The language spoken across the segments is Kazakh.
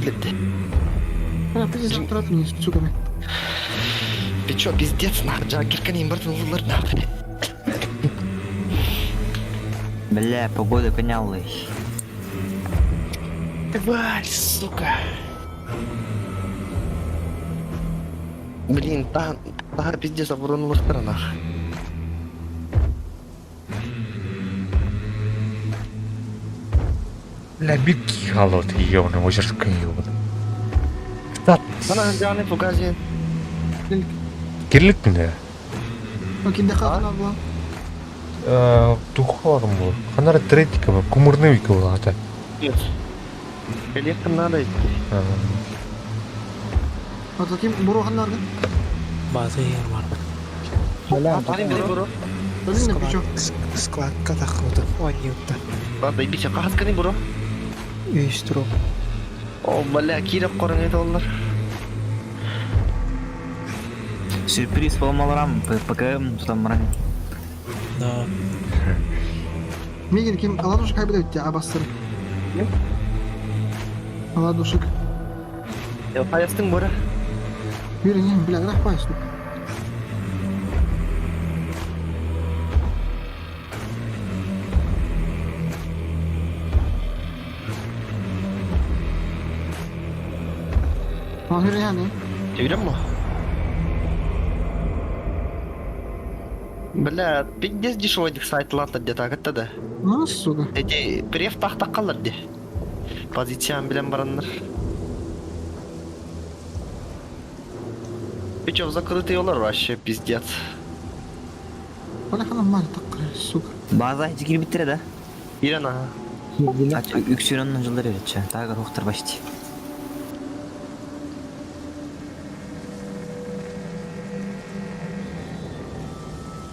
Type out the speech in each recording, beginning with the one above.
келді. Пиздец тұрады мен, сука мен. Ты чё, пиздец, нахуй, жаңа кирканен бардың ұлылар, нахуй. Бля, погода конялый. Тварь, сука. Блин, тағы пиздец оборонулар нахуй. Бля, беги, холод, ёбаный, озерская ёбаный. Ана жаңа погазин. Кирлік не? Кимде қалған абла? Тухарым бұл. Қанары третика ба, кумырневика бұл ата. Электр надо идти. Ата ким бұру қанларды? Bazı yer var. Атарин бері бұру. Білін не пичо? Складка takıldı. Oynuyordu. Барды ибисе қағазкани бұру. Uyuşturup. О, бля, киреп қорын еді олар. Сюрприз болмаларам, ПКМ тұтамыран. Да. Меген ким аладушек хайбыда өтті абастыры. Аладушек. Қаястың бұры. Үйренен, бля, граф пайсу. Үйренен, Үйрен мұ? Бля, пиздец дешевойдық сайтларды де тағытты да. сука. Эти преф тақтақ қалар де. Позициян білен баранлар. Причем закрытый олар вообще, пиздец. Бля, қана мали таққыр, сука. База жігер біттірі да? Үйрен аға. Үксүрөннің жылдары өтші, тағы рухтар башты.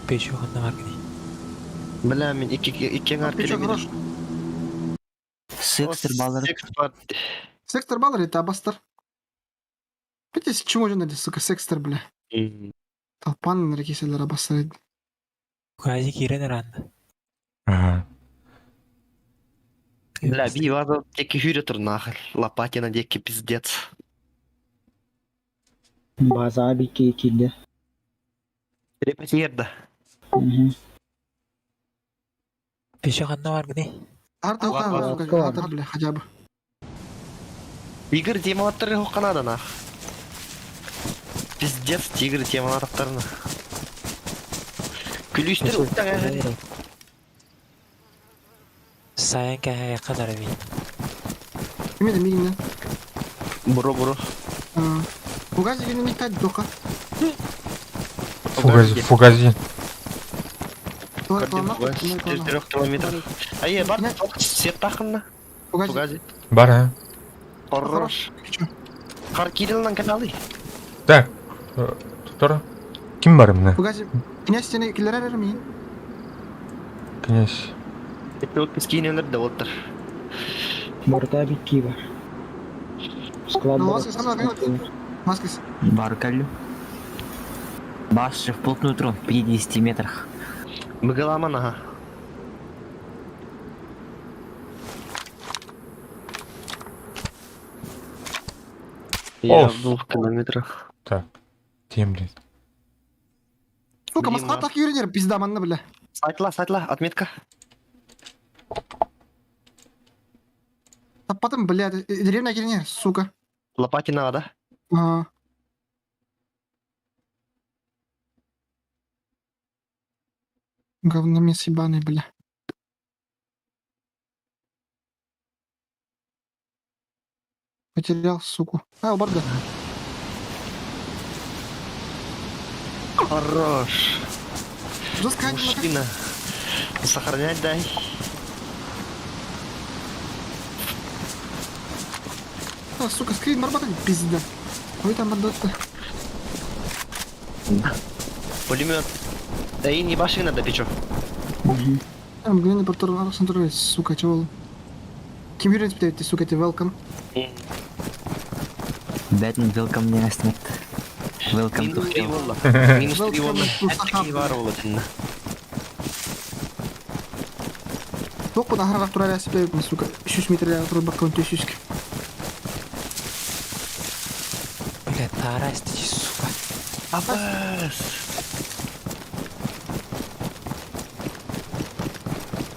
Beş yokunda var gidi. Бля, мен иккен арт Пичо хорош. Секстер балары. Секстер балар еді абастыр. Бітес чему жөнді, сука, секстер, бля. Талпанын рекеселер абастыр еді. Gazi giren herhalde. Ага. Бля, би ваза теки хюре тұр нахыр. Лопатина деки пиздец. База abi kekildi. Репетирді. Beş yokunda var gidi. Арта Ладно, сука, атыр, бля, хажабы. Игорь темалаттары оқанады нах. Пиздец, тигр темалаттарына. Күліштер ұттан әғір. Sayan kaya kadar evi. Кімеді мегеннен? Бұру. Угази гені не тәді доқа. Фугази. Солай қыламақ, 4 километр. Ае, бар, сет тақынна. Угази. Фугази. Бар, а? Хорош. Пичо. Қар Кириллнан каналы. Так. Тұр. Кім бар мына? Угази. Князь сені келер әрі мейін? Князь. Өткіз кейінелерді отыр. Burada bir key var. Skladda Маскис, қана қайын. Маскис. Бар кәлі. Башшы вплотную трон, в 50 метрах. Мыгаламан аға. Я в 2 километрах. Так. Темлет. Сука, Блин, масқа так үйренер, пиздаманны, бля. Сайтла, отметка. Таппатым, бля, деревня келіне, сука. Лопатина, да? Говномес ебаный, бля. Потерял, суку. Албарда. Хорош. Жестко Мужчина. Сохранять дай. Сука, скрин барбата, пизда. Ой, там отдать-то. Пулемет. Да и не баши надо, пичо. Мгновенно повторно надо контролировать, сука, чего? Ким Юрин спитает, ты, сука, ты welcome. Бәтін welcome не әстімет. Welcome to Минус 3 hell. волла. Минус 3 волла. Әттіки бар волла. Тоқ бұд ағырақ тұрар әсіп бәйбін, сука. 300 метрге тұрып баққан төсізгі. Тара стичи, сука. Абас.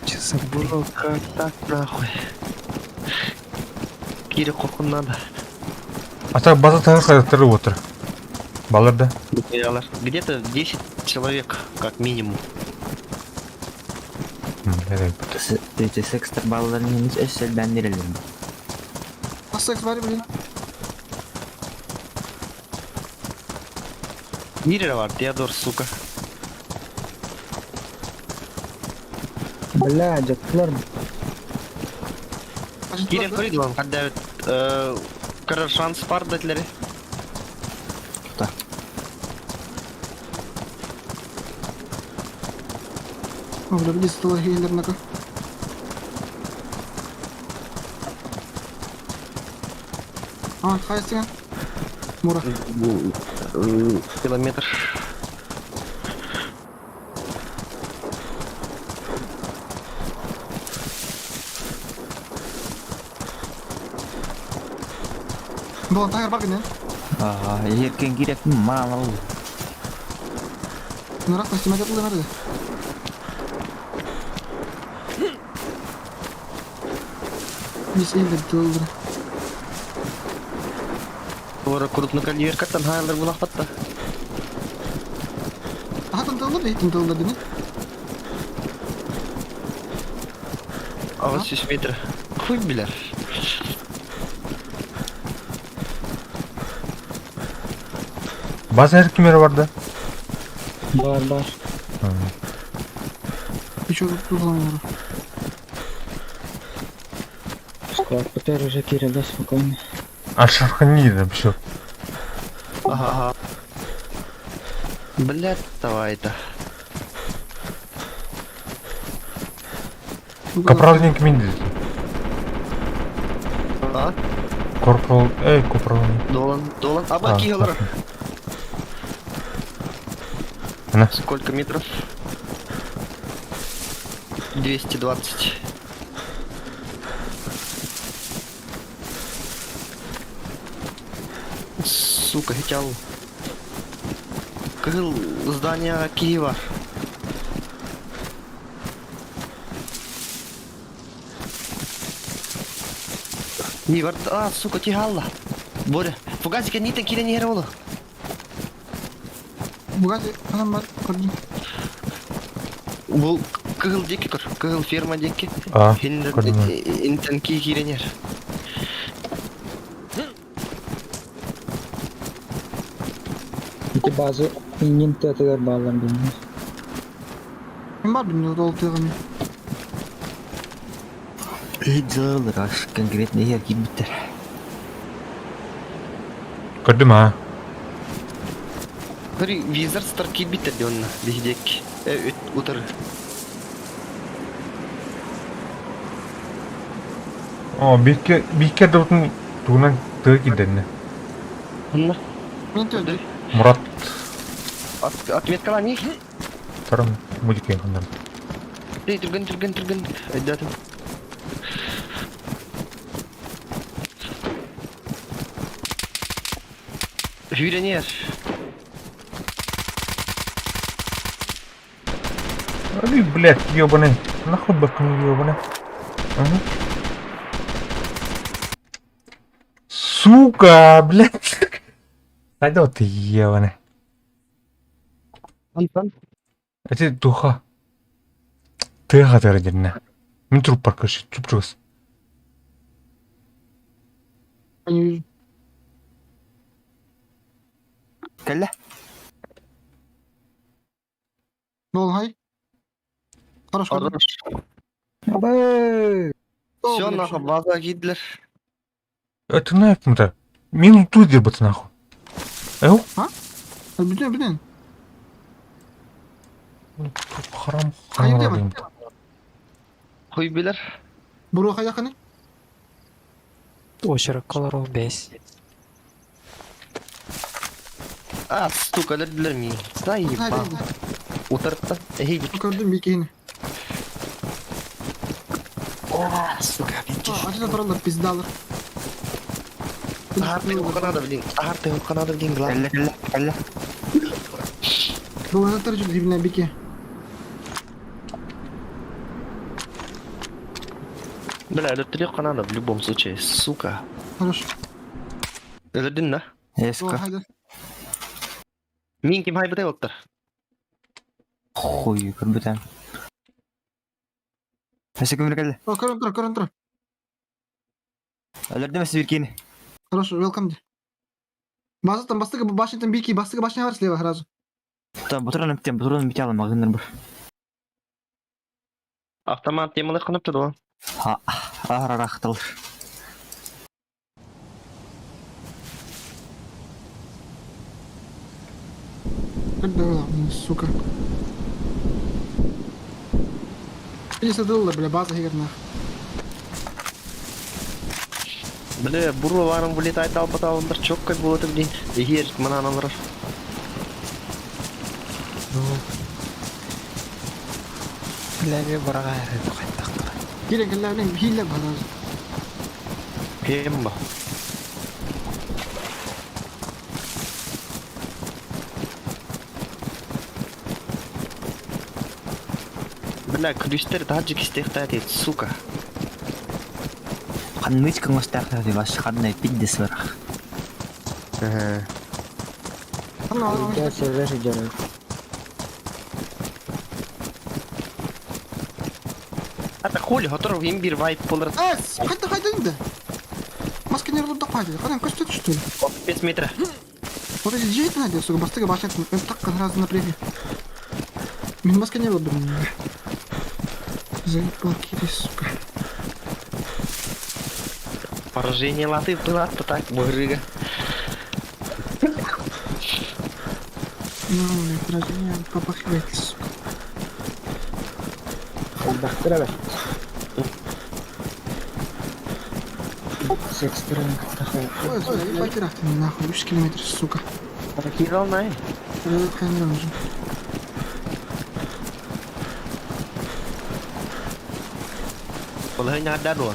Че за Bunu так нахуй. Кире қорқыннан да. Ата база тағы қайдақтары отыр. Баларда. Где-то 10 человек, как минимум. Төте секстер балаларын емес өссел бәндерелерін. Секс var mı? Нирера var, Теодор, сука. Бля, жаттылар. Кире көрейді вам, когда кірі шанс бар дәтлері. Öyle bir listeler hilelerine koy. Aa, kayısı ya. Mura. Километр. Dolan tayar bak yine. Еркен керек мал алу. Merak etme, hadi yapılır nerede? Biz iyi de bitti öldür. Ора крупный калибр каттан хайлар булак батта. Aha tantıldı mı? Tantıldı değil mi? Ağız 100 метр. Хуй билер. База әркімері барда. Бар. Bir çocuk kullanıyorum. Склад ПТР уже Кирилл, да, спокойно. Ашарха не еді, все. Ага. Блядь, давай-то. Капрал ден кімен деді. А? Корпрал, копрал. Долан. Аба кигалар. Ана. Сколько метров? 220. Сука, хотел. Кыл здание Киева. Не вард... сука, тигалла. Боря, фугасика нитен кире не геролу. Bu gaz anam var. Gördüm. Бул кыл деки көр, кыл ферма деки. Көрдім. Интен киренер. Эти базы инин тетелер bağlandı. Kim var bilmiyorum dolu tığım. Жылыр аш конкретно ерген біттер. Көрдім, а? Көрі визар старки биттер дионна, бейдек. Утыр. Бейке дұтын туынан тұғы келдені. Онна. Ben de öldü. Мұрат Отметкала не? тарым музыка еқындар. Түрген. Айдатым. Жюренер. Али, блядь, ебаный. Нахуй бакын ебаный. Сука, блядь. Қайда оты ебаный. Антон. Әте туха. Тыға тәрі деріне. Мен труп бар көрші, труп жүргіз. Ben yüzüm. Кәлі? Dolu hay. Хорош gördüm. Абай! Все, нахуй, база Гитлер. Это нафиг мұда. Мен ұту дер бұты нахуй. Әу? Bütün. Харам. Hayır diyemem. Хуй билер. Buraya yakını. Очеркалар 15. Стукалар билер ми. Hayır Заебал. değil. Утыртта. Gördüm bir iki yine. Сука, видишь. Acıda duralım pizda alır. Arte o kanada bilin glas. Кәллә. Доллар жүр дибине бике. Бля, это 3 канада в любом случае, сука. Хорош. Это динна. Эска. Haydi. Мин ким хайбытай оттар. Хуй, көрбөтәм. Эске кемдер кәллә. О, көрün тұр. Өлердем сез биркени. Хорошо, welcome. Базаттан бастығы башынтан бики, бастығы башына бар слева сразу. Та бутырын бите алам, магындар бар. Автомат темалы кынып турду. Ха, арарахтыл. Когда была, сука. $50, бля, база игрна. Бля, бурларың вылетает албатауындар чоккай болотып дейін. Егер мынан алыр. Ләбе бараға әрі қайттақтыра. Келен келләбілен хиле бар сразу. Кем ба? Бля, күріштер таджик істеқтәт ет, сука. Қанмыч кыңыстақта деп баш қандай пиддес бар. Я сервер делаю. Ата хули, хотыру им bir вайп болыр. Әс, қайда енді? Маскенер бұлда қайды, қадан көстет что ли? 5 метр. Вот эти джейты надо, сука, бастығы башынтан, мен так сразу напряги. Мен маскенер был думаю. Заебал кири, сука. Поражение латы было, то так, мурыга. Ну, я поражение попахивает, сука. Бақтыра бәш. Секстер Ой, сука, ебать рахты, нахуй, 3 километр, сука. Кирал най. Релет камера нужен. Олай не дадо.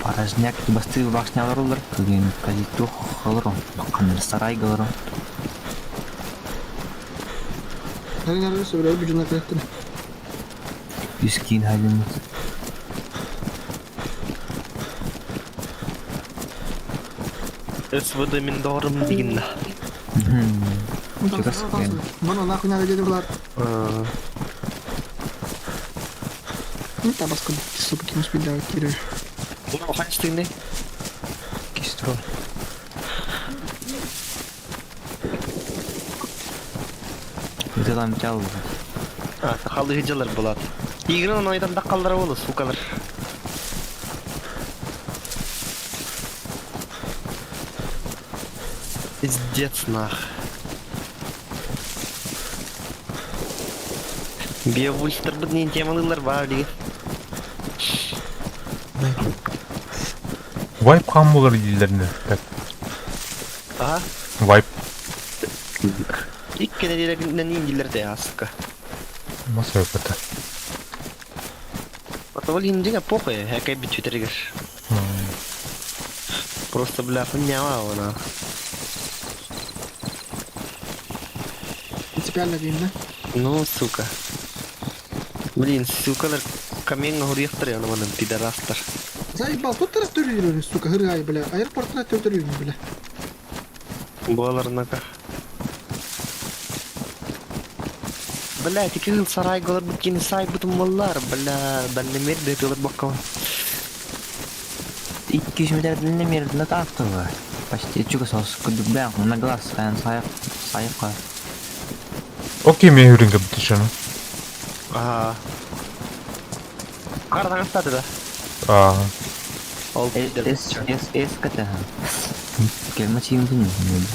Паражняк басты башнялар олар. Кеген кадиту холрон. Қандар сарай галарон. Нәре сөйлер бүжіна кіректін. Юскин халин. СВД мен дорым дейін. Бана нахуй надо деді бұлар. Не та басқа бұқты, сука, кем успеть давать кирой. Мынау қаншытыңды? Кестрол. Үтелам тялы. Тақалды ғыжалар болады. Игрін ойдан тақалдары болы, сукалар. Пиздец нах. Биовульстер бұднен темалылар бар деген. Вайп қан болар елдеріне. Аха. Вайп. Иккене дерегінден индилерде асыққа. Маса өпіті. Ол индиге похуй, әкай бит чөтергер. Просто, бля, хуйнява она. Принципиально дейін, да? Ну, сука. Блин, сукалар каменға хұрияқтыр яны мұның пидорастар. Заебал, тут тарап төлейді, сука, ғырғай, бля. Аэропортына төлейді, бля. Боларынака. Бля, тики ғыл сарай ғылар бүткені сай бұтым болар, бля, дәлі мерді ғылар баққауын. 200 метрден мердіні тақтығы. Почти чуға сосы күдік бәң, мұна глаз қайын сайыққа. Окей, мен үйренге бітті шаны. Қардан астады да. Ол Эскіті. Келма чиімдің мүлді.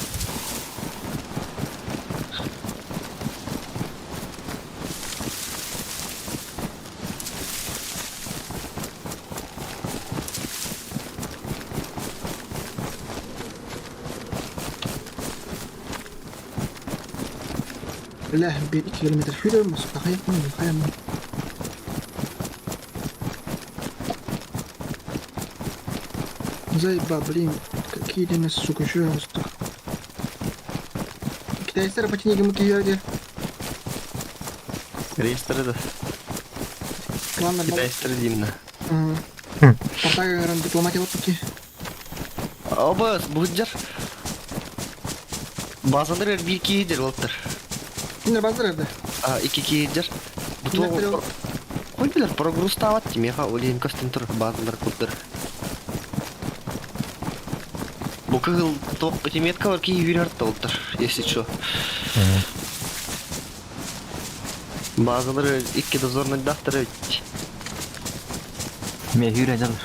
Бля, бен 2 километр жүрем, сука, қаяқпын. Заебал, блин, какие кииден, сука, шо устук. Китайстар починеги киерди. Рейстерді. Крандар бар. Китайстер деймін. Портаган дипломатия болуп ки. Оба, бұғыджар. Базандар бір кейдер олыптыр. Киндер базар эрди. Iki кейдер. Киндер ол. Қой білер, прогресс тават демеха, олейін көстен тұр, базандар көттір. Бұл кығыл тоқ этиметка бар кей үйрерді олыптыр, если чо. Базандар икки дозорный дақтыр өт. Мен үйре жалыр.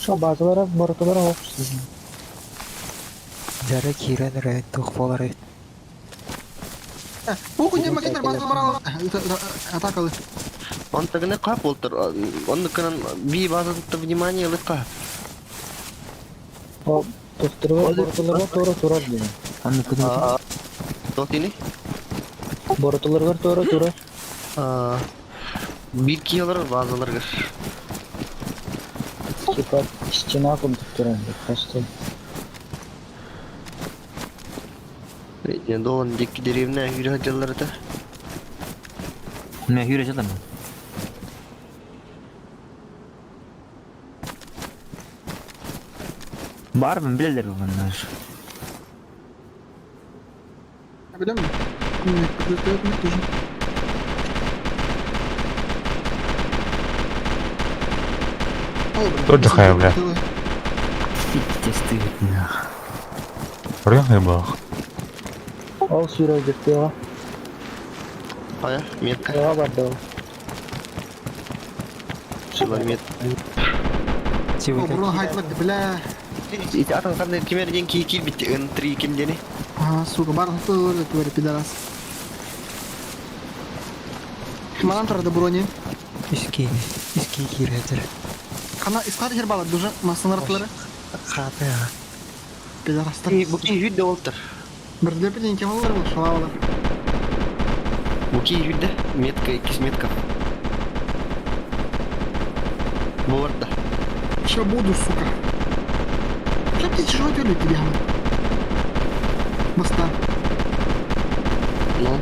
Şu bazılara borutalara hoşsuz. Жары кирен райт тух болар ет. Бу күнде макеттер базар бара. Атакалы. Он тагыны қап олтыр, оны кынан бей базадықты внимание лық қап. O tutturuyor borutalara doğru turar diye. Анны күнде. Тот ini? Borutalara doğru turar. Bir key alır bazıları gır. Çıkar işçine akım tutturan. Kaçtı. Енді оның декки деревіне үйрі хачалары да. Мен үйре жалыр. Бар mı bilirler bunlar. Biliyor musun? Тоже. Тот же хай, бля. Фитте стыдно. Рыгай бах. Al sürü gitti. Aya, метка. Ya vardı. Шылар мет. О, бурун хайтлык, бля. Атын қандай кемерден кей бітті, N3 кемдені. Сука, барын тылыр, твори пидорас. Манан тұрады брони. Иски киредер. Кана искады жер бала, дуже масынарытлары. Хаты. Пидорастар. Бұл кей үйді олтыр. Бірде пиден кем олар бұл, шалавалар. Бұл кей үйді, метка, 2 метка. Бұл орда. Ща буду, сука. Ща ты тяжело тюрли тебе, гамма. Баста. Ну.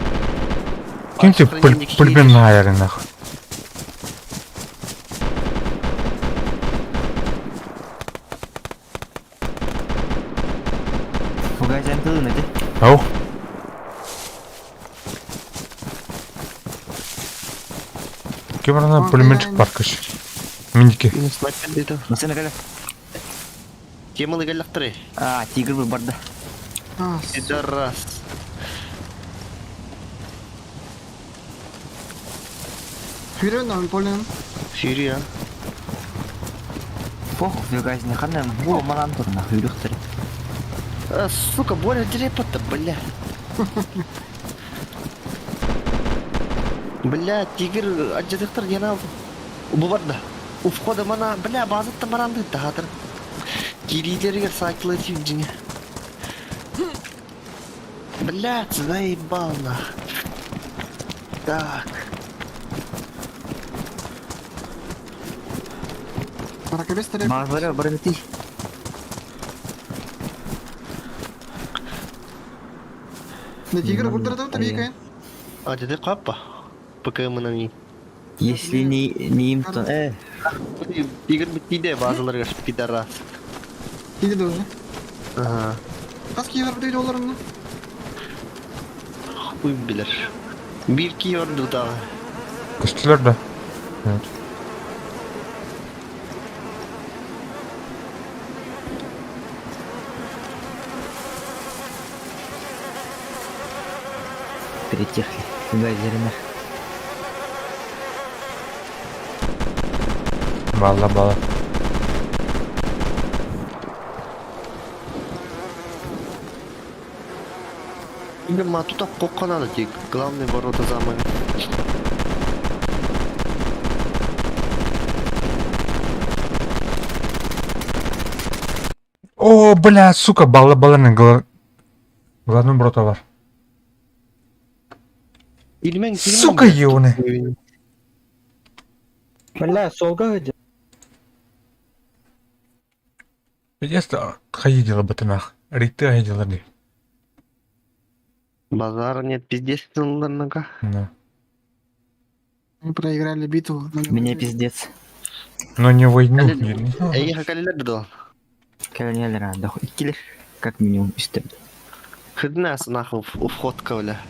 Кемте пульбен на айарынах. Фугазен тылын эти. Ау. Кемарана пулеметчик бар кыш. Миндики. Снайпер дейді. Насена кәлі. Темалы кәліқтірі. Тигр бір барды. Пидорас. Фюрен, а полен. Фюри, а? Похуй, фугазен қандай бұл маған тұрына үйректері. Сука, Боря дерепатта, бля. Бля, тигр аджадықтыр yana bu barda. У входа мана, бля, базытта маранды тағатыр. Киридерігер сайтылы тивджіне. Бля, заебал нах. Так. Ракабес тареп. Маған бәрі бір әметей. Да тигр бурдырды табии кайын. Аджады қаппа. ПКМ-на не. Если не им, то... Тигр бітті базыларға пидорас. Тигр да уже. Ага. Қас кейвер бітейді оларымны. Хуй білер. Bir key ördü daha. Кыстылар да. Evet. Перетехли. Фугазеріне. Бала. Или матута kokka надо, тик. Главные ворота замок. О, бля, сука, баланың главный брота бар. Илмен, Сука, ебаный. Бля, солга где? Яста ходила бы ты нах. Риты ходила ди. Базара нет, пиздец, нога. Да. Мы проиграли битву. но не Мне выиграли. пиздец. Но не войну. Эйе хакалилер дол. Кәлнелер ада. Иккилер. Как минимум үстем. Хыднас нахуй у вход кавля.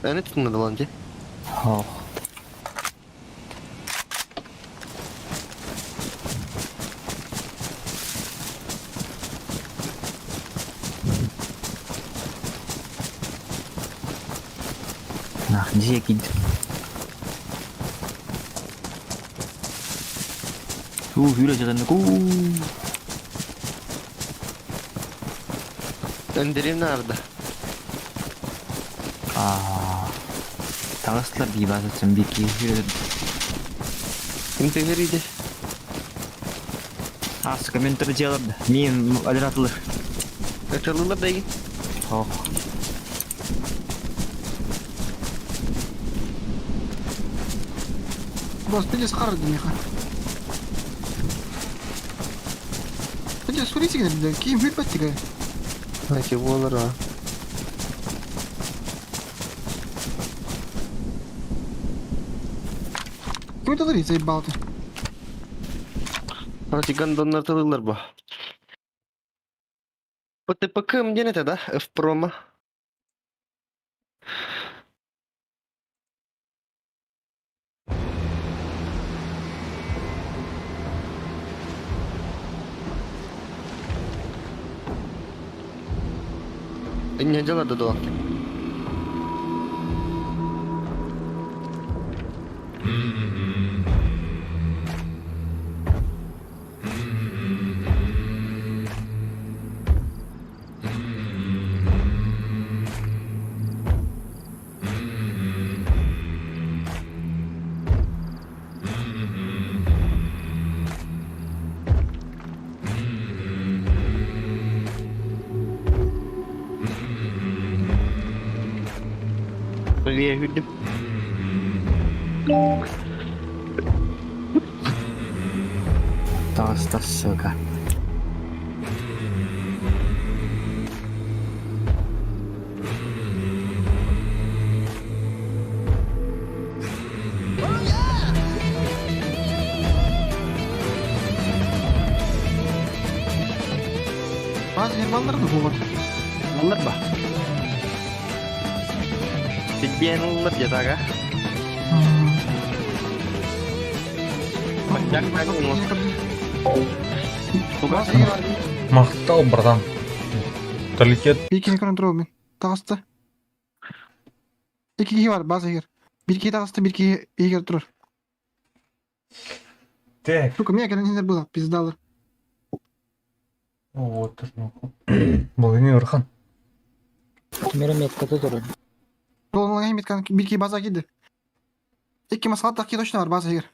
Әне тұтынды долан де? Ох. Нах, где кид? Yürü canım. Öndерем нарда. Тағыстылар бей басып беки жүреді. Кімді көрейді? Асы комментарий деларды. Мен адыратылыр. Өтілілер дейін? Ох. Бос, пиздец қарды меха. Пиздец, сурите кедер, кейін бүйтпәт деге. Әке болыр а. Кім это ларит, заебал ты? Ати гандонлар тылылар ба. ПТПК мден это, да? F-прома. Не дела до. Я видим. Тағыста сука. Bazı herbalları da bu var. Алар ба? Тикбен алар жатага. Бачак тагын. Туга Мақтау, братан. Таликет. Биркini kontrol мен. Тағысты. Екі var bazı егер. Бирки тағысты, бирки егер тұрыр. Так. Сука, мен әкелен было, пиздалар. Вот. Бұл не ұрхан. Мерем еткаты тұры. Долының әйметкен бирки база келді. Екі масқат тақи точно бар база егер.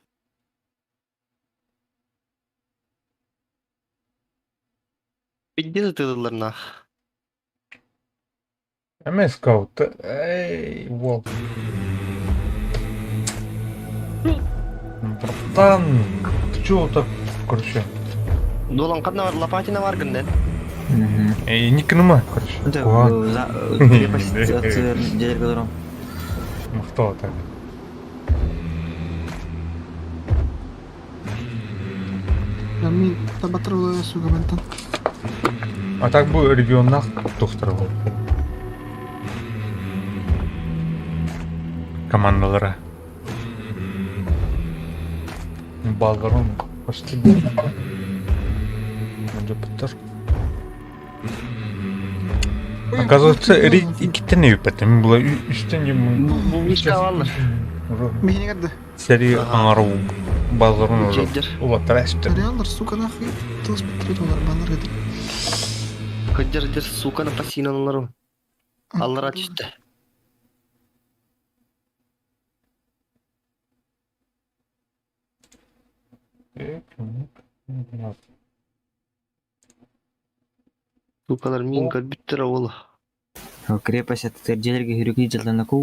пиздец тылылар нах. Емес каут. Эй, волк. Братан, ты чего так, короче? Долан қадна бар, лопатина бар гінден. Эй, не кініма, короче. Куан. Крепость дедерге тұрам. Мақтау так. Мен табатыр олай сука бантан. А так бұл регионнақ тоқтар бұл. Командалары. Балғарым почти. Önce biter. Оказывается, iki не üpettim. Мен бұлай үштен жем. Бұл ешке алалар. Мехіне кәді. Сери аңару балғарым уже. Жейдер. Улаттар әшті. Реалдар, сука, нахуй. Тылыс бітірет олар, балар еді. Хөджер сука на пасиналар. Аллар атышты. Сукалар мен көлбіттір ауылы. Крепость это терделерге хүрүки жылдана ку.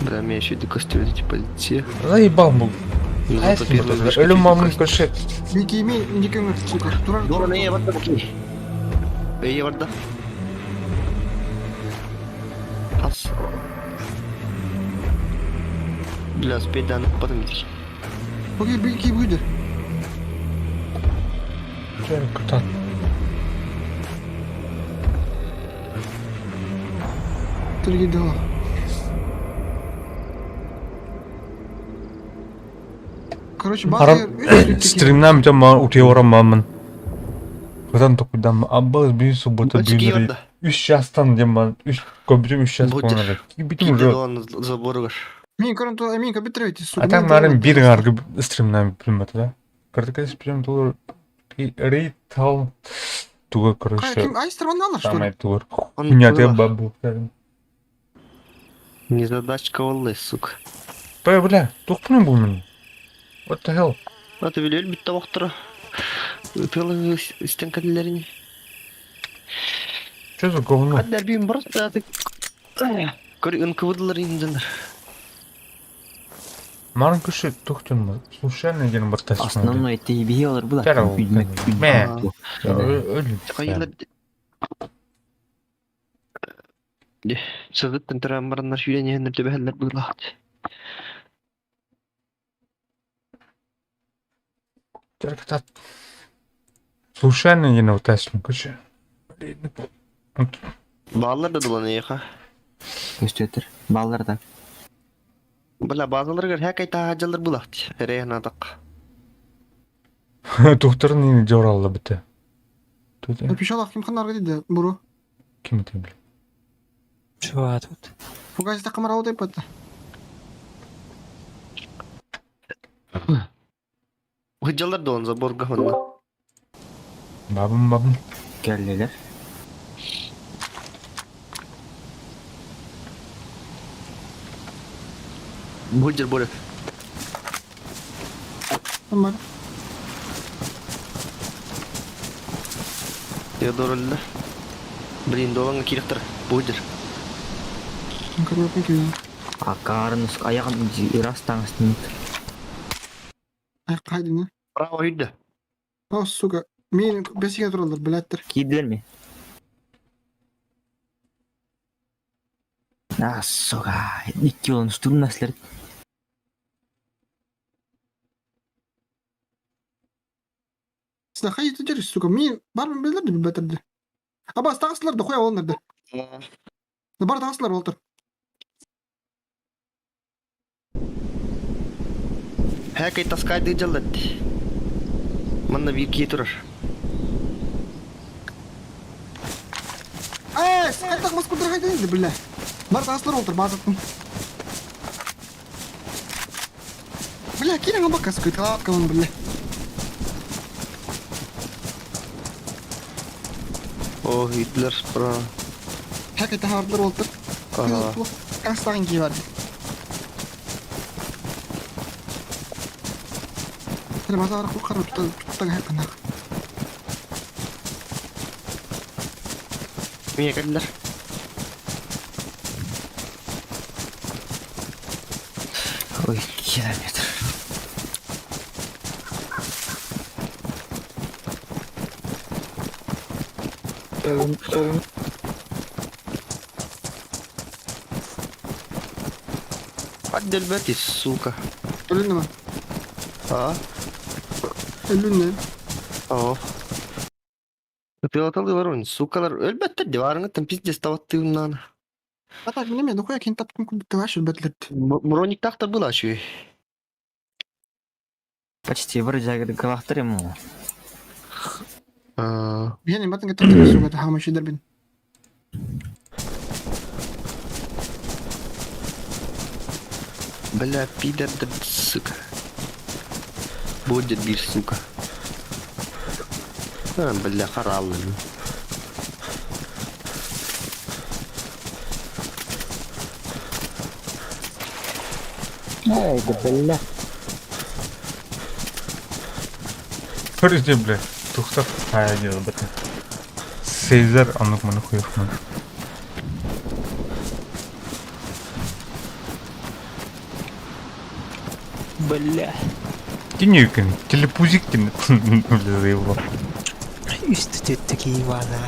Бля, меня еще это костюм, типа, полиция. Заебал был. Ну, А зато если первый наш Ölüm костюм. mamın köşe. Мики имей, никем сука. Турар. Doğru neye var da bakayım. İyi var da. Pas. Biraz bedanıp batım gidik. Okey, Мики бүйдür. Şöyle kurtar. Түрге дала. Короче, база Стримнам жам утеорам мамын. Кызан токудан аббыз bir суббота Очки bir var da. 3 yaştan жаман 3 компьютер 3 жас Будет. болған. Бүтін Кейде уже. doğan заборы var. Мен көрінті, мен компьютер сука. Атам нарым bir аргы стримнам білмеді да. Картекес прям тур рейтал туга короче. Кім, айстырман алар, что Самай ли? тур. Он Хуйня те тура. бабу. Незадачка валлы, сука. Бля, бля, тоқтың бұл мен. What the hell? А ты велел бит тавақтыра. Пылы істен кәділеріне. Что за говно? Кәділер бейін барыз да ты. Көрі НКВД-лар ензендер. Марын көші тоқтың ба? Случайно деген бір тәсіп. Основной тейбие алар була. Жарау. Мә. Өлі. Қайылар. Сығыттын тұран барынлар шүйрен еңдер төбәлер бұлағды. Жаркатат. Случайно деген тәсіп көші. Bağlar da dolanı yaqa. Көстөтөр. Балларда. Бля, bazıları gör hek ayta hacalır бұлағды. Рейхан адақ. Тоқтырын ені жоралды біті. Пишалақ кім қанарға дейді, бұру. Кім еті білі? Чего тут? Фугазита қамар аудай патты. Hıcalır da onu заборға ғанна. Бабым. Келлелер. Бұлжыр бөлі. Қамар. Теодорылы. Блин, долаңа керектір. Бұлжыр. Көрмепін кейін. Акарын аяғын растаңыз тінет. Ай, қайды не? Право үйді. О, сука. Мен бесіге тұралар, біләттір. Кийдилер ми? Сука. 2 килонун үстүрүн наслер. Сізді қайды жүріс, сука. Мен бармын білдірді, білбәтірді. Абас, тағысыларды қоя олынырды. Бар тағысылар олтыр. Hek ayta skaydı hıcalladı. Manna bir kiye тұрар. Ай, қайдақ маскулдар қайда енді, білі. Бар тағысылар олтыр, базаттың. Бля, келің абаққа скөйт, қалатқа оны, білі. О, Hitler, бра. Хәк айта хардылар олтыр. Қаңыстағын кей барды. Сәлем азағырақ бұл қару тұттағы хәққанақ. Мие кәділер. Ой, километр. Hadi elbette, сука. Өлін ма? А? Өлін не? О. Пилоталы воронь, сукалар. Elbette de varını tam pizdes tavattığımdan. Атақ мен еме, дұқоя кен таптым күлбітті баш өлбәтілерді. Муроник тақтар бұл ашу. Почти вроде галактар ему. Бейне батынға таптым сугаты хама шидер бен. Бля, пидорды, сука. Будет bir сука. Бля, хараллы. Ай, да бля. Көрізде біле. тухтар хая дел бата. Сезар анук мана хуйхман. Бля. Тинюкин, телепузиктин его. Üstü tüttük iyi valla.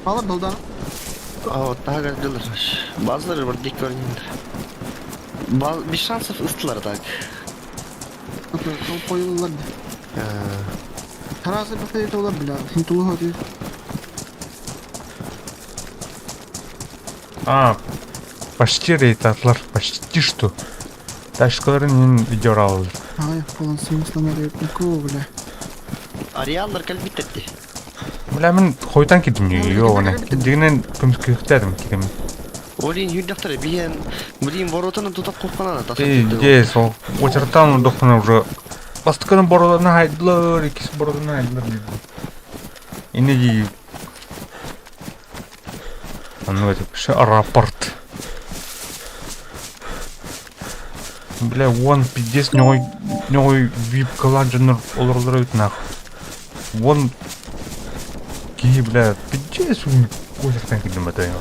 Балар долда. А вот так делаешь. Bazıları var dik görünüyor. Bir şansов ыстылар так. Koyulurlar. Таразы бақтай толар бля. Син тулу хати. А, почти рейтатлар, почти что. Ташкаларын видео алды. Ай, полон смыслы рейт никого, бля. Ариалдар калбиттерди. Бля, мен хойдан кидим ёгоне. Дигенен көмскөктөдүм кидим. Олин юдактар биен блин воротаны тутап курканана Же, сол очертан докуна уже бастыканы бородона хайдылар, икisi бородона хайдылар дейді. Инеги аны өтіп рапорт. Бля, вон пиздец нёгой вип каланжыныр оларлар өтінақ. Вон кей, бля, пиздец очертан кидим это.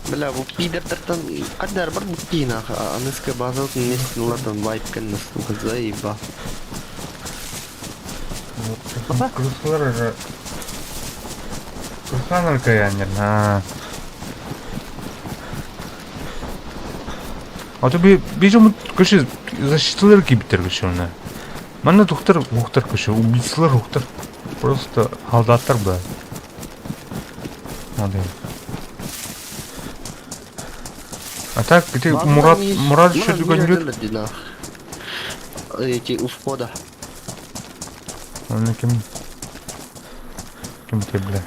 Бля, bu пидортартан кадар бар бутина, аныска базалты нестилардан вайпкен сука заеба. Кырсылар же кырсаныр каянер. А то бежим көше защитылар кибитер көше уна. Мана тухтар көше, убийцалар тухтар. Просто халдаттар ба. Модель. А так, где Мурат еще другой Эти у входа. Он кем ты, бля.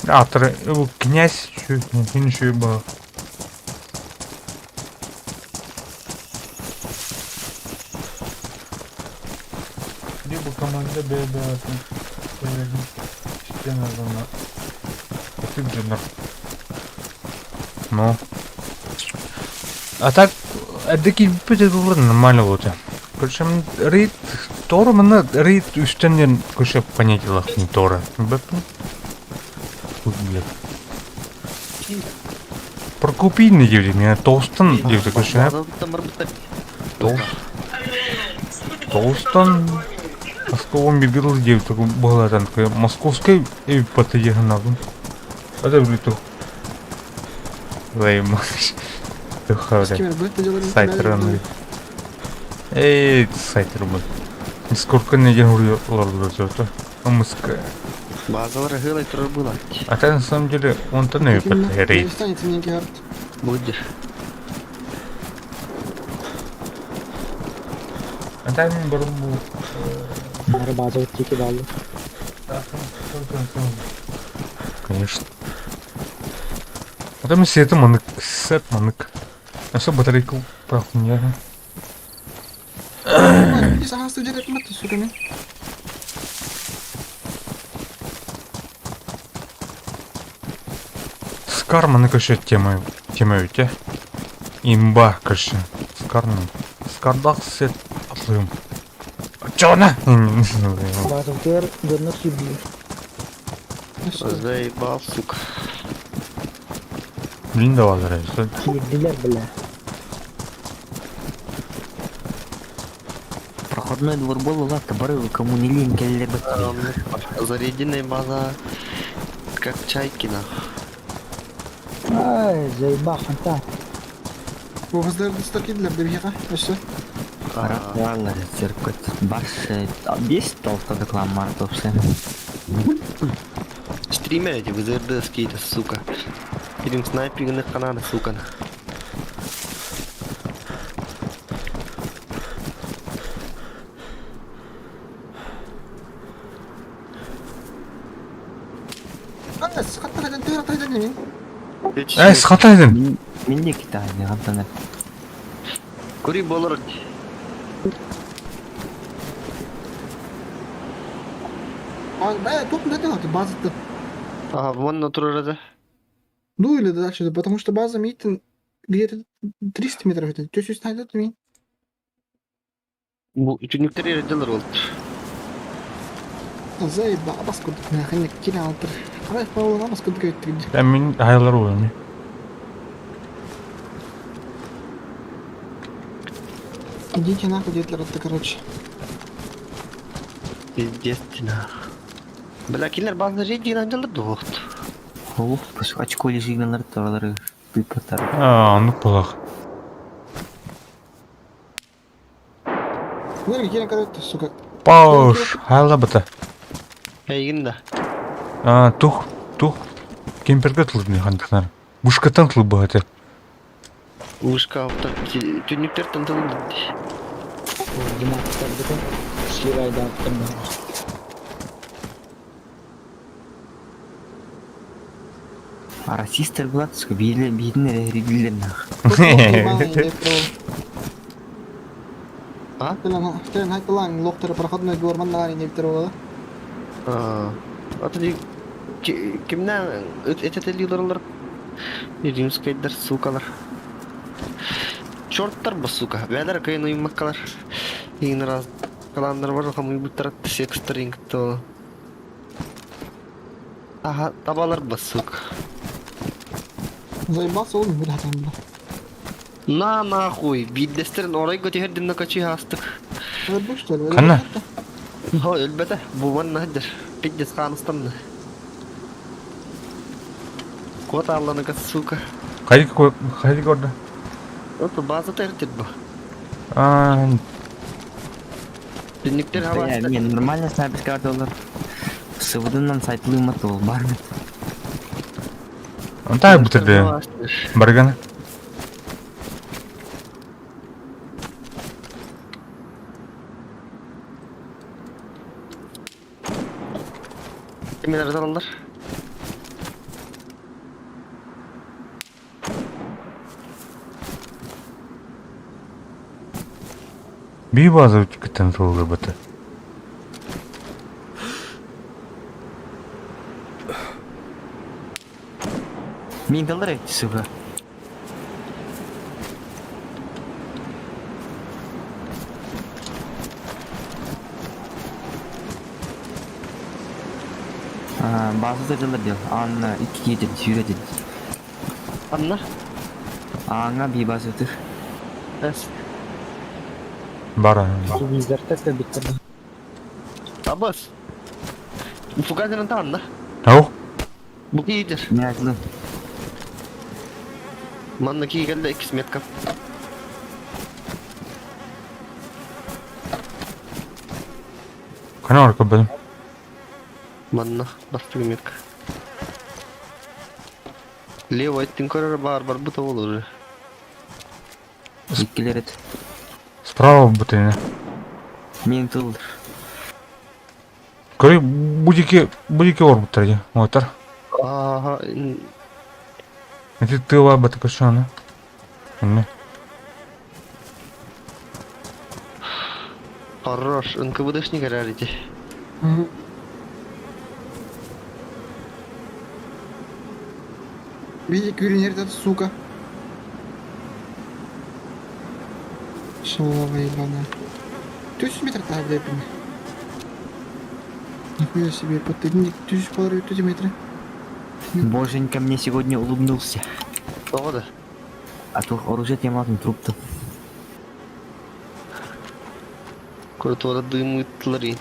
А, его князь еще и был. Либо команда беда. Ну. А так, эдеки будет нормально вот. Причем рейд Тора, мана рейд үстенен көшеп понятиялах не Тора. Прокупийный девди, меня толстан девди көшеп. Толстан. Московом бегал девди, была там московской и потеяна надо. Это блин. Займаш. Сайтраны. Эй, сайтры был. Сколько недель урьёлар жёрту. Амыска. Базалар гылай турар булат. А так на самом деле он-то не рейд. Будешь. А так не бару был. Мара база утки дали. Конечно. А там если это манок, сет манок. А что батарейку прохуня? Сахасты дерек маты, сука, мен. Скар манок еще тема өте. Имба, конечно. Скардак сет атлым. Чё на? База утер дөрнөк сибли. Заебал, сука. Блин, да валар, что? Сибдилер, бля. Проходной двор был, ладно, барыл, кому не лень, келлер бэкли. Заряденная база, как чайкина. Ай, заебах, фанта. Боғыздарды стакидлер берген, өші. Валар, циркот. Баш, 10 толстый доклам мартовся. Стример эти вызырды скейта, сука. Фильм снайпинг канада, сука. Сықаттар айдан төр атайдан емен. Схатайдын. Мен де китайны, гантанып. Кури болор. Бая, топ не делать базы-то. Ага, вон на тураже. Ну или дальше, потому что база митинг Где-то 300 метров это. Төсүс найдет мен. Бу үчүнүктөр эрежелер болду. Заеба, абас курдук. Нахын кире алтыр. Абай паула абас курдук өттүк. Мен айлар ойым. Идите нахуй, детлер отты, короче. Естественно. Бля, кинер базы жейдиген анжалар доғыт. Ох, біз очко сигналдар тоғалары бипаттар. Анық болақ. Нерге келен короче, сука. Пауш, айлар бұта. Әйгін да. Тух. Кемперге тылып не қандықтар. Бушкаттан тылып бұғаты. Ушка аптар. Түнүктер тантылын. Димақтар бүтін ширайда аттым. Расистер болады, сука, бейдің реділдер нақ. А? Телен хайкалаң лоқтары проходной двор маннаған инектер оғады. Аты дей... Кімнен әтетел елдарлар? Римскайдар, сукалар. Чорттар бұл сука. Бәлер кайын ұйыммаққалар. Ең раз қаландар бар, қам ұйбыттар атты секстар енгітті олы. Аха, табалар бұл сука. Заебался он, бля, там, бля. На нахуй, биддестерін орай көтердімді качи астық. Өлбек, что ли? Қана? О, өлбәті, бұл манна хәддір. Пиддес қаныстамды. Кот алланы кәс сука. Қайды көрді? Оты базы тәртет бұл. Дүніктер хава Я, мен нормально снайперскар доллар. Сывыдымнан сайтылы ұматты ол, бар ма? Онтай бұтырды. Барганы. Мен арзалалар. Бей базы үтікіттен соғылы бұты. Мен доллар әйтті, сука. Bazı dollar diyor. Anla 2 yedir, sürüyor. Анна? Аңа bir bazı ötür. Әс. Бара. Визарта біттірді. Абас. Фугазерін та Анна. Ау? Бұл кейдер. Ne akıllı? Манна кей келді 2 метка. Қана орқа бөлім. Манна, бастығы метка. Лево айттың көрір бар бұта ол уже. İkkiler et. Справа бұты не. Мен тылдыр. Көрі будеке ор бұттар де. Ойтар. Ага, Эти тыла бұты көрші аны. Әне. хорош, НКВДшник арарите. Видите, кюринер этот, сука. Шалава ебаная. 300 метров так, бля, блин. Нихуя себе, подтыгник, 1500 метров. Боженька мне сегодня улыбнулся. Оғады. А то оружие тематым трупты. Көрі туада дым ұйттылар ең.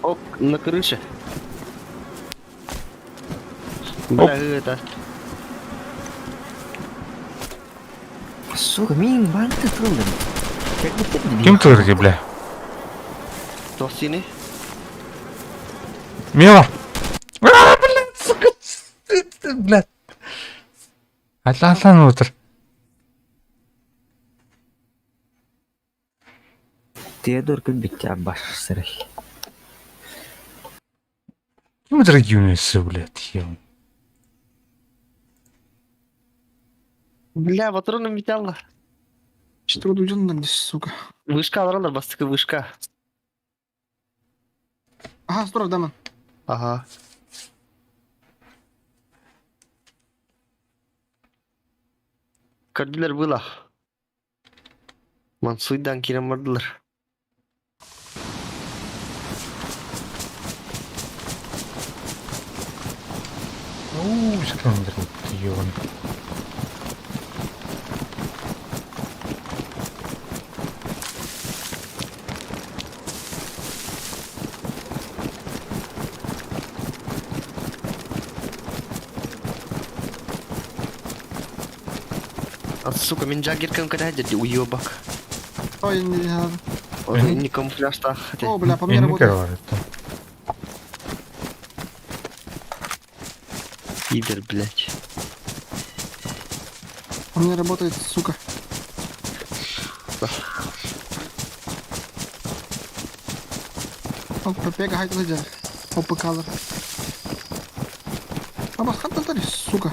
Оп, на крыше. Бля, это... Сука, мен банты тылдым. Кем тырды, бля? Кто синий? Мимо! Блядь, сука! Блядь. Атлан отыр. Теодор Кельбекте Аббаш сырый. Кем дорогие унесы, блядь, ем. Бля, патроны металла. Что вот уйдён здесь, сука. Вышка аларалар, бастыкы вышка. Ага, здорово, даман. Ага. Көрдүлөр была. Мансуйдан кирен бардылар. Искандер, ёбан. Сука, мен жагеркем kada jadi уёбок. Ой, не надо. Не камуфляж так хотя. О, бля, по мне Эми работает. говорит. Пидор, блядь. По мне работает, сука. О, пропега хайт лидер. Опа, калор. А бас хантал тали, сука.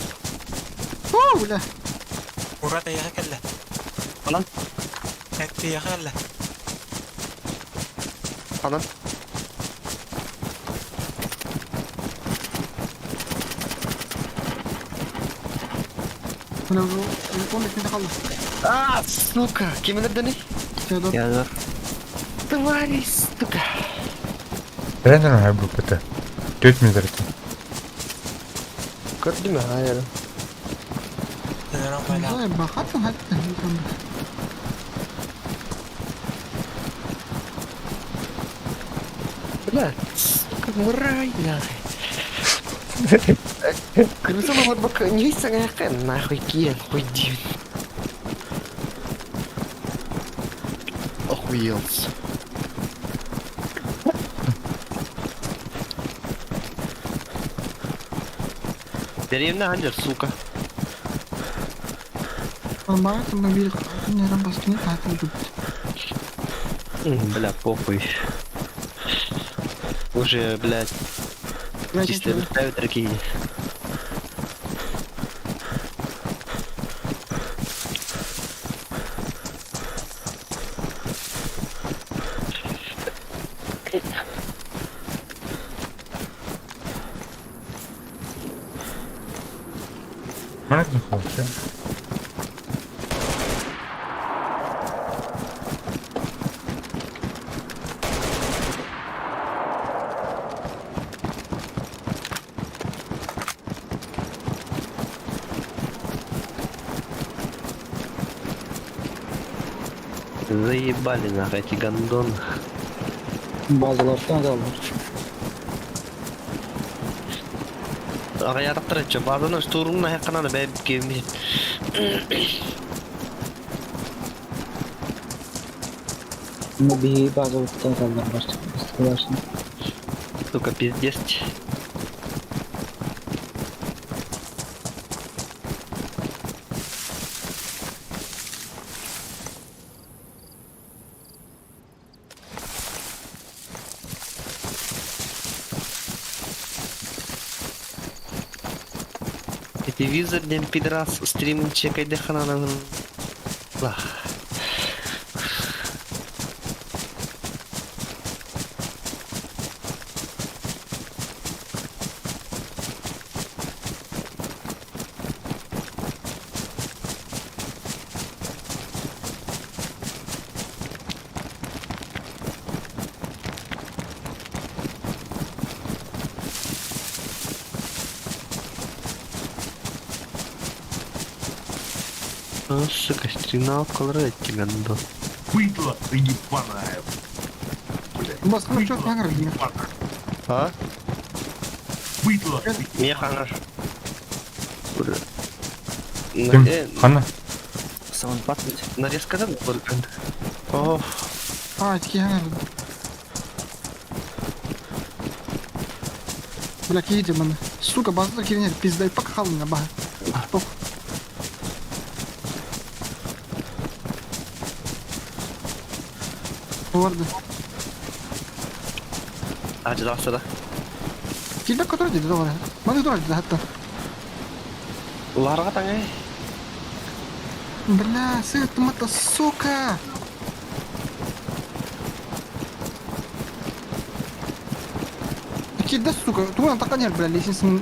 О, бля. Urata ya kalla. Alan, Kakti ya kalla. alan. Bля, он не дохалла. Сука, kimin öldüğünü? Теодор. Теодор. Твари, сука. Тренер хайбу пэта. 4 метр эти. Gördün mü? Hayır. Nana Не bala. знаю, бахатан хайт. Блядь, сука, мурай, нахуй. Кырмызы вот бак не видишь, нахуй киен, хуй дивен. Охуелся. Деревня Андер, сука. Он барат, он мобиль. Не рамбас, не хатан тут. Бля, похуй. Уже, блядь, чисто летают такие. Mana находится? Заебали нахуй эти гондоны. Bazılardan da alır. Ағаярықтыр әтші, базаны штурмына яқынаны бәйбіп кемейін. Ama bir bazılardan da alır. Başka. Сука, пиздец. Телевизор дем пидрас стримин чекай деханана. Сука, стримнал колоры эти гандон. Быдло ты ебаная. Бас, ну что, хангар, блин. А? Быдло ты. Не хангар. Ким? Хана? Сауын патвить. Нарезкадан только. О, А, такие хангар. Бля, кидите, ман. Сука, базар киденер, пиздай, пак на бага. Пох. Варды. acı da hasta da. Кидбек который dedi doğru. Bana doğru dedi hatta. Ular katang Бля, сыгтым-то, сука! Кида, сука, туан таканер, бля, лестницын.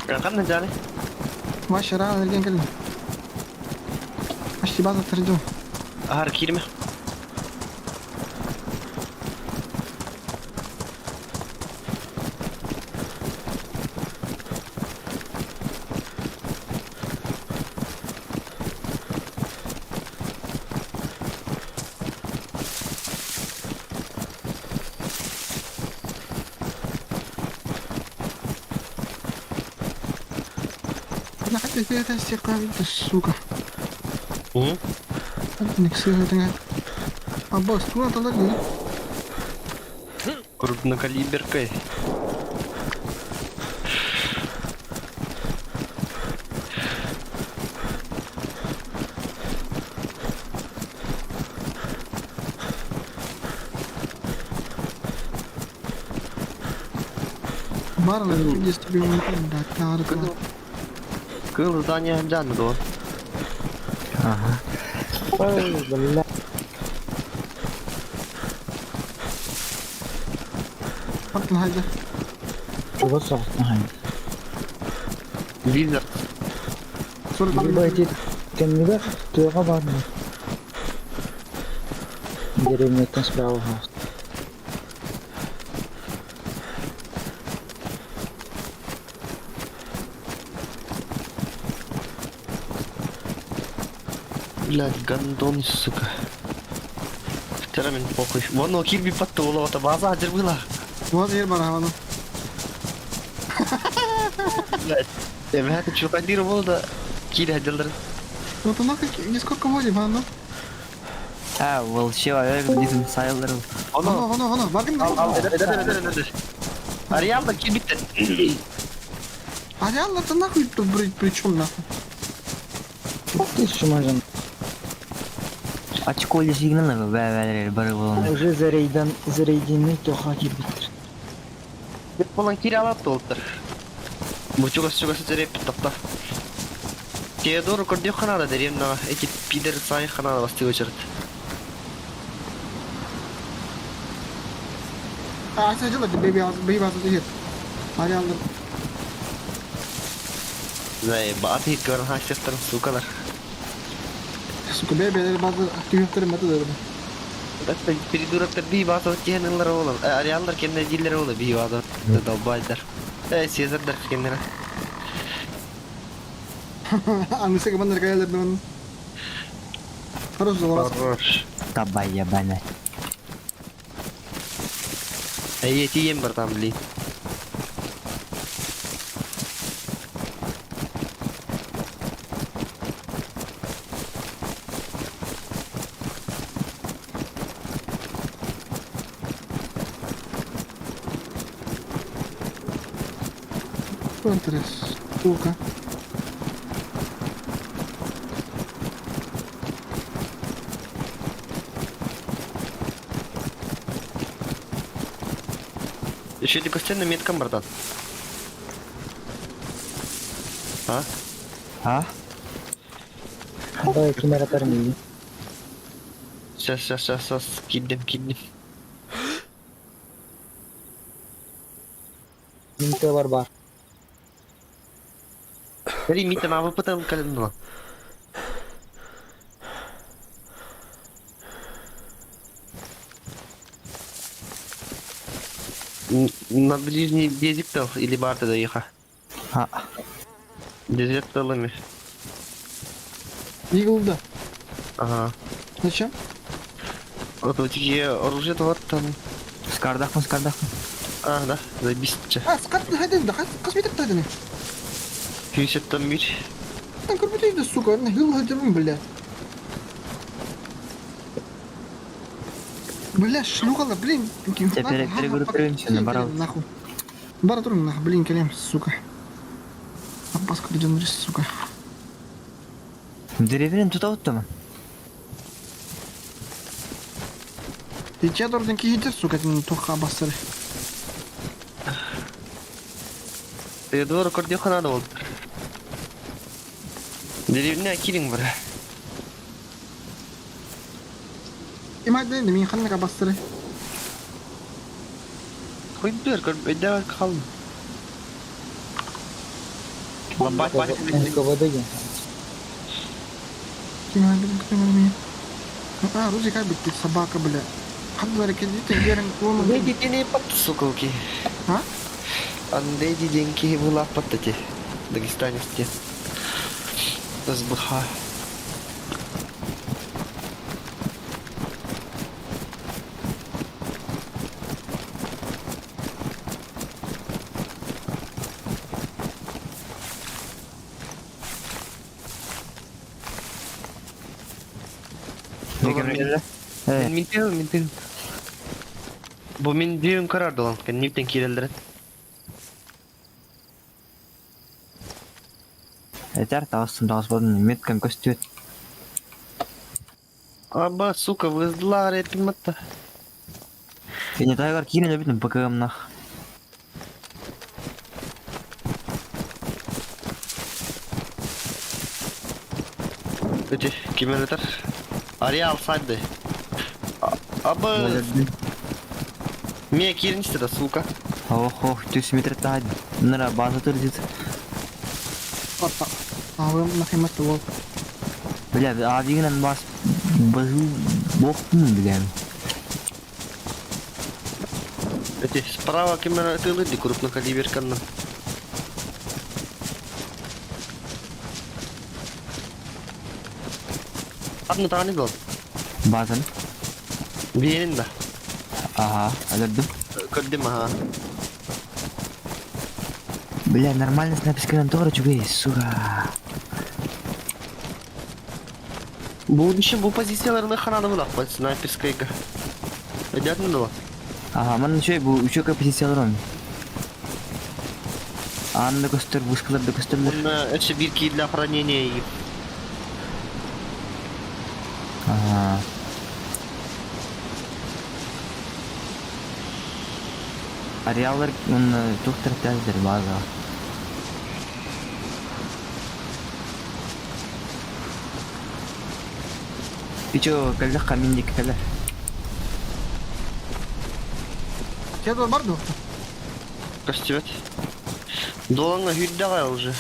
Kan jani? Вообще рано или нет? Почти база тридцать. Har kirme. Я хотел это стекать, сука. Hı? Ник сыграть. А босс, туан талаги. Крупнокалиберкой. Барна, есть тебе не да, надо. Kıl zdanie jani do. Ага. Ой, бля. Фактин хайда. Чего сам? Ага. Визер. 40 Ебать, кемнигер туяга бармы. Деревнеттен справа. Блядь, гандон, сука. Вчера мне похуй. Вон, ну, Кирби подтуло, это база аджир была. Вот я барахану. Блядь. Я это что кодировал, да. Кири аджир. Вот она как не сколько води, ванну. А, волшеб, дизайн сайылдыр. Вано, баргын. Эдер. Ариалда кирбиттен. А реально-то нахуй тут при чем нахуй? Ты шумажан. Açık oldu signalına beraber barı bulundu. Уже зарейденный тоха кирбит. Бет болан кири алат толтыр. Мучугас жереп тапта. Теодор кордё ханада дерем на эти пидер сай ханада басты очерт. А сначала беби базу дает. А реально. Заебат хит görən haşeftar sukalar. Сука, беби базу активитер метод dedi. Бәтті передурактар бей басы өткенілер олар. Ариалдар кенде жиллер олар бей басы. Далбайдар. Сезардар кендері. Anlısı ki bana kayalar ben. Хорош залаз. Хорош. Табай ябана. Тием бар там, блин. Контрес. Сука. Еще эти костяны меткам, братан. А? Ha? Давай кемер атарım iyi. Сейчас. Киднем. Минте бар. Бери митен авыпытын календула. На ближний дезиктал или барты доеха? Ha. Дезикталами. Yıkıldı. Ага. Зачем? Вот у тебя оружие вот там. Скардах mı? А, да, заебись. А, скат haydi de kosmetik haydi ne? 51. Там корпутейді, сука, на хил haydi бля. Бля, шлюхала, блин. Теперектері көріп беремін сені, барал. Нахуй. Бара тұрмын, нахуй, блин, келем, сука. Аббас көрден рис, сука. Деревен tuta отты mı? Тече дорден кейтер, сука, тен тоққа аббастары. Теодор кордё ханада oldu. Деревня кирин бар. İmayda indi, min kanına bastırı. Koydur, ödevler kaldı. Bak. Kovada gel. Kim öldü bu kadar min? Ha, Ruzi kaybetti sabaka bile. Hadi hareket edin, yarın olmadı. Андей дидени пат, сукалки. А? Андей диденки была пат эти. Дагестанецки. СБХ. Мен Bu men düğün karardı lan. Ben nipten kireldiren. Yeter tağızsın tağız bodun metken köstüet. Аба, сука, выздала репимата. Yine taygar kirin öbütün bakığımna. Öte, kime öter? Araya alsaydı. Аба, меня кирин istedi, сука. Ох, 200 метр тахад. Нара база тырдит. Hatta. Ağabeyim nakımat da ol. Бля, адигинен бас базу бохтун билем. Öte, справа кime тылыды, крупнокалиберканно. Adını tanı ol. Bazan. Birinin de. Ага, алырдым. Gördüm ha. Бля, нормально снайперская тоже чугай, сука. Bu işin bu pozisyonlarında kanalı mı laf var? Sniperskayga. Ödedin de lan. Ага, мен şey bu üçe позицияларым. Anda göster, buşkalar da gösterler. Bunun ötesi bir kill охранения и Ага. Ареалар, он доктор тәздер база. Пичо, когда каминник когда? Kedor var mı? костюмет. Долго хюддага уже.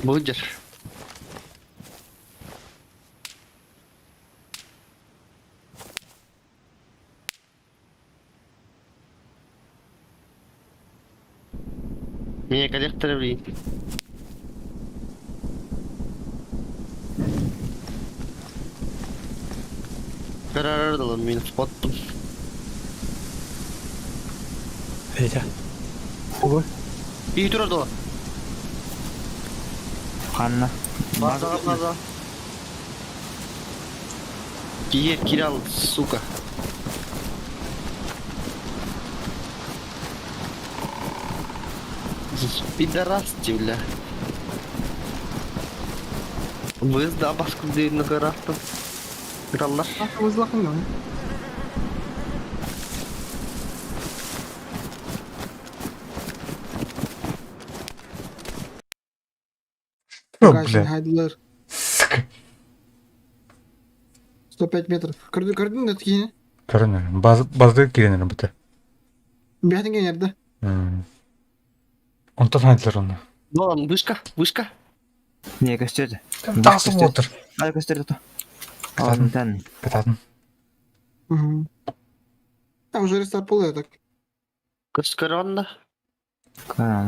Будет. Меня коллекторы влияют. Kararırdı lan beni spottum. Öyle. İyi durardı lan. Ханна. База. Кирал, сука. Пидорасти, бля. Выезда баску на горасту. Краллар. Aklımız lakın lan. О, Гайшин бля. haydiler. Сука. 105 метров. Gördün mü yine? Көрінер. Базды киренер бұты. Bir hadin yerde. Онтан хайдылар оны. Вон, вышка. Не көстеді. Тасып отыр. Ай көстерді то. Кататын. Алдын тән. Кататын. Угу. Там уже рестарт oluyor так. Кыскыранда. Кана